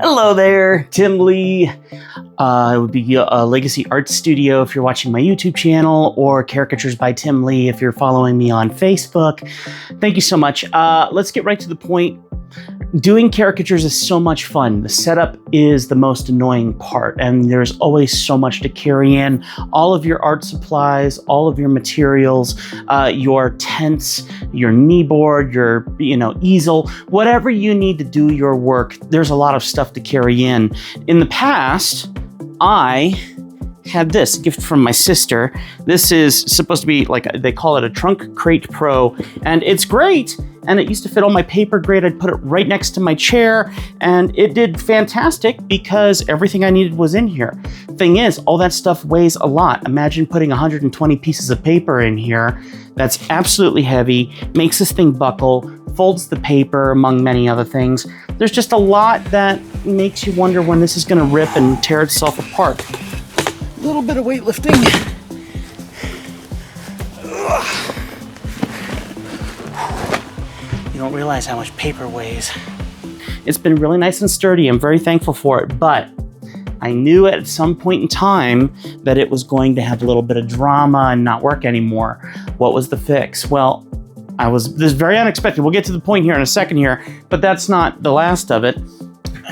Hello there, Tim Lee. It would be a Legacy Art Studio if you're watching my YouTube channel, or Caricatures by Tim Lee if you're following me on Facebook. Thank you so much. Let's get right to the point. Doing caricatures is so much fun. The setup is the most annoying part, and there's always so much to carry in. All of your art supplies, all of your materials, your tents, your knee board, your easel, whatever you need to do your work, there's a lot of stuff to carry in. In the past, I had this gift from my sister. This is supposed to be like, they call it a Trunk Crate Pro, and it's great. And it used to fit all my paper great. I'd put it right next to my chair, and it did fantastic because everything I needed was in here. Thing is, all that stuff weighs a lot. Imagine putting 120 pieces of paper in here. That's absolutely heavy, makes this thing buckle, folds the paper, among many other things. There's just a lot that makes you wonder when this is gonna rip and tear itself apart. A little bit of weightlifting. You don't realize how much paper weighs. It's been really nice and sturdy. I'm very thankful for it, but I knew at some point in time that it was going to have a little bit of drama and not work anymore. What was the fix? Well, this is very unexpected. We'll get to the point here in a second here, but that's not the last of it.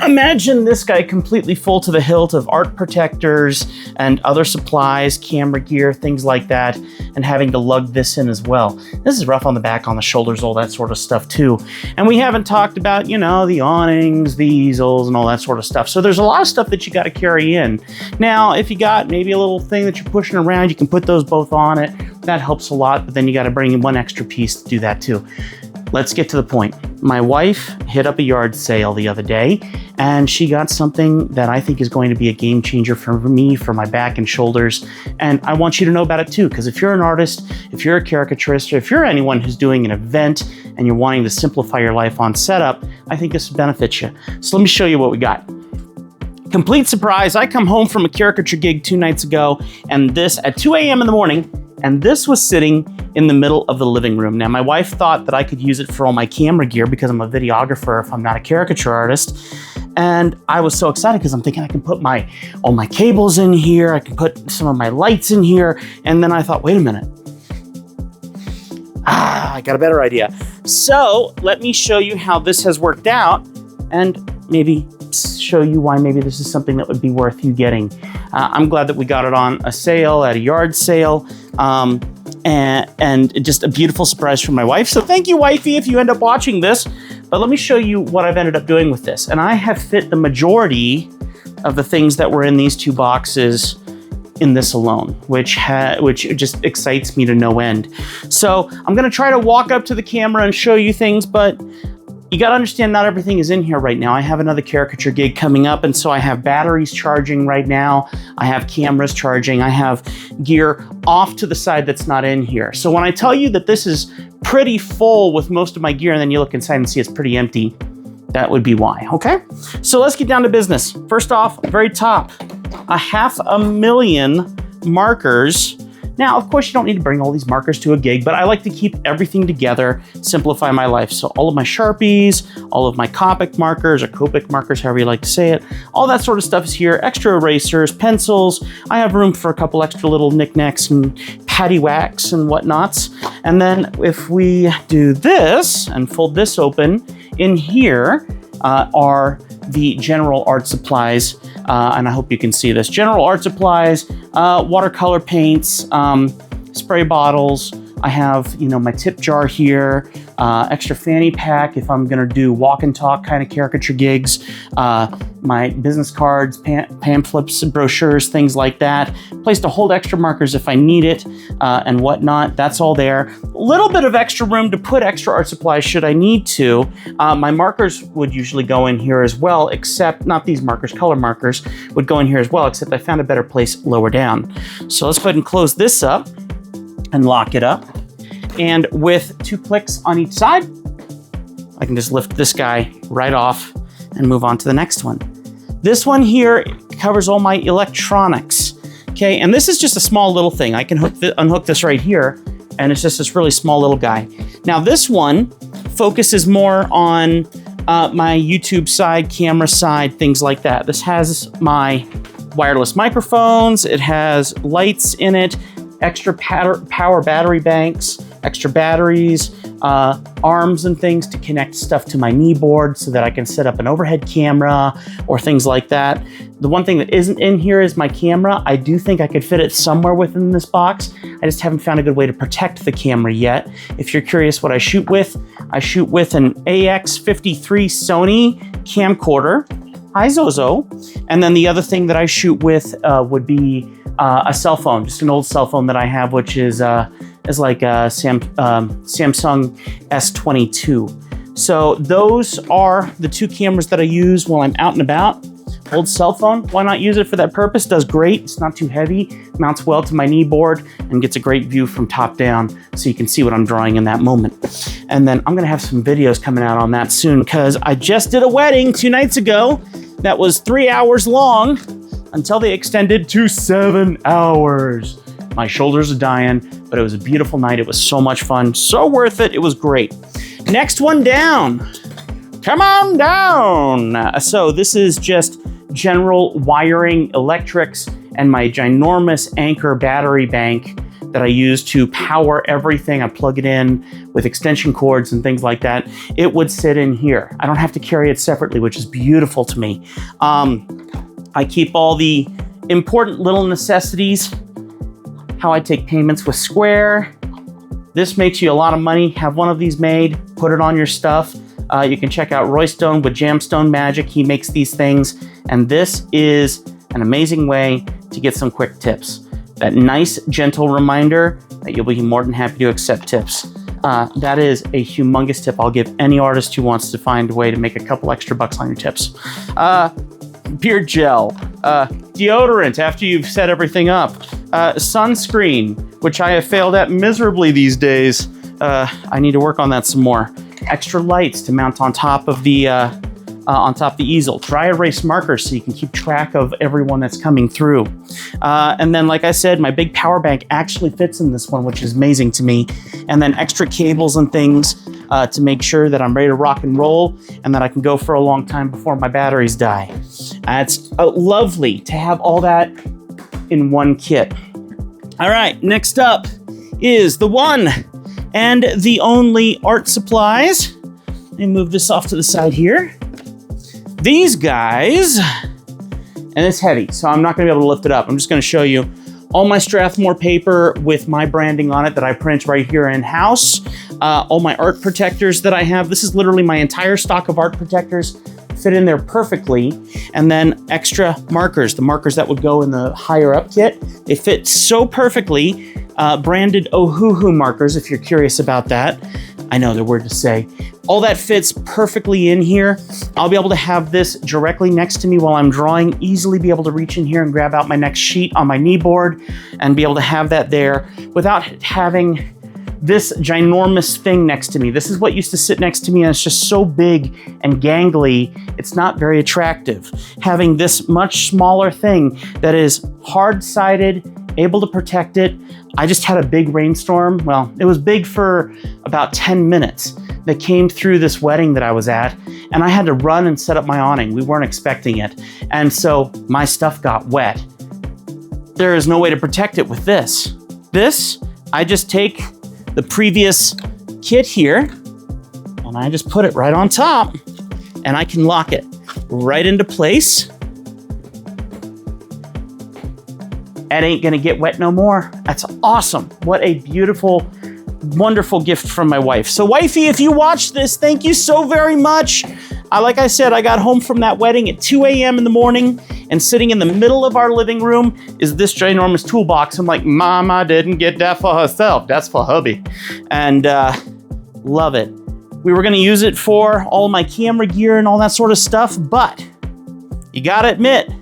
Imagine this guy completely full to the hilt of art protectors and other supplies, camera gear, things like that, and having to lug this in as well. This is rough on the back, on the shoulders, all that sort of stuff too. And we haven't talked about, the awnings, the easels, and all that sort of stuff. So there's a lot of stuff that you got to carry in. Now, if you got maybe a little thing that you're pushing around, you can put those both on it. That helps a lot, but then you got to bring in one extra piece to do that too. Let's get to the point. My wife hit up a yard sale the other day, and she got something that I think is going to be a game changer for me, for my back and shoulders. And I want you to know about it too, because if you're an artist, if you're a caricaturist, or if you're anyone who's doing an event and you're wanting to simplify your life on setup, I think this benefits you. So let me show you what we got. Complete surprise, I come home from a caricature gig 2 nights ago, and this at 2 a.m. in the morning, and this was sitting in the middle of the living room. Now, my wife thought that I could use it for all my camera gear because I'm a videographer if I'm not a caricature artist. And I was so excited because I'm thinking I can put all my cables in here, I can put some of my lights in here. And then I thought, wait a minute. I got a better idea. So let me show you how this has worked out, and maybe show you why maybe this is something that would be worth you getting. I'm glad that we got it on a sale, at a yard sale, and just a beautiful surprise from my wife. So thank you, wifey, if you end up watching this. But let me show you what I've ended up doing with this. And I have fit the majority of the things that were in these 2 boxes in this alone, which just excites me to no end. So I'm gonna try to walk up to the camera and show you things, but you got to understand not everything is in here right now. I have another caricature gig coming up, and so I have batteries charging right now. I have cameras charging. I have gear off to the side that's not in here. So when I tell you that this is pretty full with most of my gear, and then you look inside and see it's pretty empty, that would be why, okay? So let's get down to business. First off, very top, 500,000 markers. Now, of course, you don't need to bring all these markers to a gig, but I like to keep everything together, simplify my life. So all of my Sharpies, all of my Copic markers, or Copic markers, however you like to say it, all that sort of stuff is here. Extra erasers, pencils. I have room for a couple extra little knickknacks and paddywhacks and whatnots. And then if we do this and fold this open, in here are the general art supplies, and I hope you can see this. General art supplies, watercolor paints, spray bottles. I have, my tip jar here, extra fanny pack if I'm gonna do walk and talk kind of caricature gigs, my business cards, pamphlets, brochures, things like that. Place to hold extra markers if I need it, and whatnot. That's all there. A little bit of extra room to put extra art supplies should I need to. My markers would usually go in here as well, except not these markers, color markers would go in here as well, except I found a better place lower down. So let's go ahead and close this up and lock it up. And with 2 clicks on each side, I can just lift this guy right off and move on to the next one. This one here covers all my electronics, okay? And this is just a small little thing. I can unhook this right here, and it's just this really small little guy. Now this one focuses more on my YouTube side, camera side, things like that. This has my wireless microphones. It has lights in it, extra power battery banks, extra batteries, arms and things to connect stuff to my knee board so that I can set up an overhead camera or things like that. The one thing that isn't in here is my camera. I do think I could fit it somewhere within this box. I just haven't found a good way to protect the camera yet. If you're curious what I shoot with an AX53 Sony camcorder. Hi, Zozo. And then the other thing that I shoot with would be a cell phone, just an old cell phone that I have, which is like a Samsung S22. So those are the two cameras that I use while I'm out and about. Old cell phone, why not use it for that purpose? Does great, it's not too heavy, mounts well to my knee board, and gets a great view from top down so you can see what I'm drawing in that moment. And then I'm gonna have some videos coming out on that soon because I just did a wedding 2 nights ago that was 3 hours long until they extended to 7 hours. My shoulders are dying, but it was a beautiful night. It was so much fun, so worth it. It was great. Next one down. Come on down. So this is just general wiring, electrics, and my ginormous Anchor battery bank that I use to power everything. I plug it in with extension cords and things like that. It would sit in here. I don't have to carry it separately, which is beautiful to me. I keep all the important little necessities, how I take payments with Square. This makes you a lot of money. Have one of these made, put it on your stuff. You can check out Roy Stone with Jamstone Magic. He makes these things, and this is an amazing way to get some quick tips. That nice, gentle reminder that you'll be more than happy to accept tips. That is a humongous tip I'll give any artist who wants to find a way to make a couple extra bucks on your tips. Beard gel, deodorant after you've set everything up, sunscreen, which I have failed at miserably these days. I need to work on that some more. Extra lights to mount on top of the easel. Dry erase markers so you can keep track of everyone that's coming through. And then, like I said, my big power bank actually fits in this one, which is amazing to me. And then extra cables and things to make sure that I'm ready to rock and roll and that I can go for a long time before my batteries die. It's lovely to have all that in one kit. All right, next up is the one and the only art supplies. Let me move this off to the side here. These guys, and it's heavy, so I'm not gonna be able to lift it up. I'm just gonna show you all my Strathmore paper with my branding on it that I print right here in-house. All my art protectors that I have. This is literally my entire stock of art protectors, fit in there perfectly. And then extra markers, the markers that would go in the higher up kit. They fit so perfectly. Branded Ohuhu markers, if you're curious about that. I know they're weird to say. All that fits perfectly in here. I'll be able to have this directly next to me while I'm drawing, easily be able to reach in here and grab out my next sheet on my knee board and be able to have that there without having this ginormous thing next to me. This is what used to sit next to me, and it's just so big and gangly, it's not very attractive. Having this much smaller thing that is hard-sided, able to protect it. I just had a big rainstorm. Well, it was big for about 10 minutes that came through this wedding that I was at, and I had to run and set up my awning. We weren't expecting it. And so my stuff got wet. There is no way to protect it with this. This, I just take the previous kit here, and I just put it right on top, and I can lock it right into place. It ain't gonna get wet no more. That's awesome. What a beautiful, wonderful gift from my wife. So wifey, if you watch this, thank you so very much. Like I said, I got home from that wedding at 2 a.m. in the morning, and sitting in the middle of our living room is this ginormous toolbox. I'm like, Mama didn't get that for herself. That's for hubby. And love it. We were gonna use it for all my camera gear and all that sort of stuff, but you gotta admit,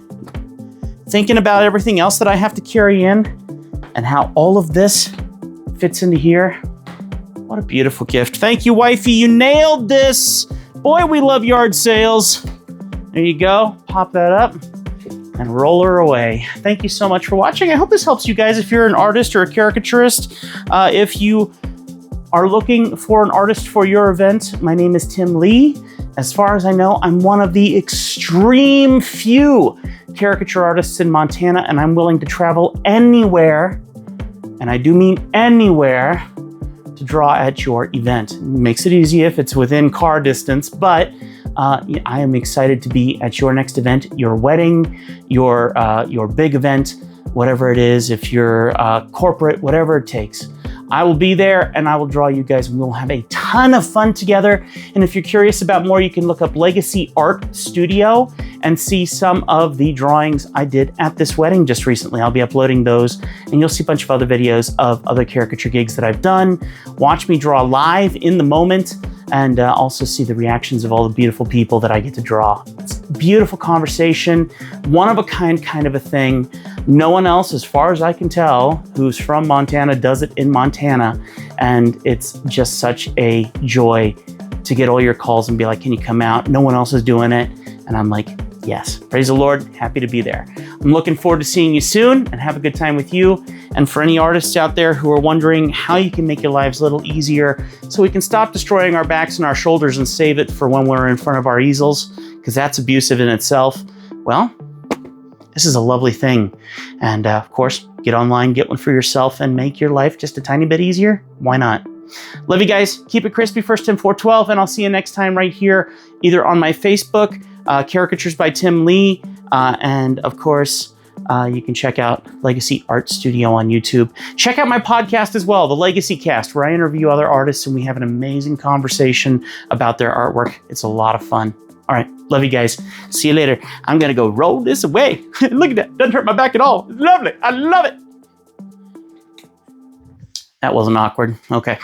thinking about everything else that I have to carry in and how all of this fits into here. What a beautiful gift. Thank you, wifey. You nailed this. Boy, we love yard sales. There you go. Pop that up and roll her away. Thank you so much for watching. I hope this helps you guys if you're an artist or a caricaturist. If you are looking for an artist for your event, my name is Tim Lee. as far as I know, I'm one of the extreme few caricature artists in Montana, and I'm willing to travel anywhere, and I do mean anywhere, to draw at your event. It makes it easy if it's within car distance, but I am excited to be at your next event, your wedding, your big event, whatever it is, if you're corporate, whatever it takes. I will be there and I will draw you guys and we'll have a ton of fun together. And if you're curious about more, you can look up Legacy Art Studio and see some of the drawings I did at this wedding just recently. I'll be uploading those and you'll see a bunch of other videos of other caricature gigs that I've done. Watch me draw live in the moment and also see the reactions of all the beautiful people that I get to draw. It's a beautiful conversation, one of a kind of a thing. No one else, as far as I can tell, who's from Montana does it in Montana. And it's just such a joy to get all your calls and be like, can you come out? No one else is doing it. And I'm like, yes, praise the Lord, happy to be there. I'm looking forward to seeing you soon and have a good time with you. And for any artists out there who are wondering how you can make your lives a little easier so we can stop destroying our backs and our shoulders and save it for when we're in front of our easels, because that's abusive in itself, well, this is a lovely thing. And of course, get online, get one for yourself and make your life just a tiny bit easier. Why not? Love you guys. Keep it crispy, First Tim 412, and I'll see you next time right here, either on my Facebook, Caricatures by Tim Lee, and of course, you can check out Legacy Art Studio on YouTube. Check out my podcast as well, The Legacy Cast, where I interview other artists and we have an amazing conversation about their artwork. It's a lot of fun. All right, love you guys. See you later. I'm gonna go roll this away. Look at that, doesn't hurt my back at all. It's lovely, I love it. That wasn't awkward, okay.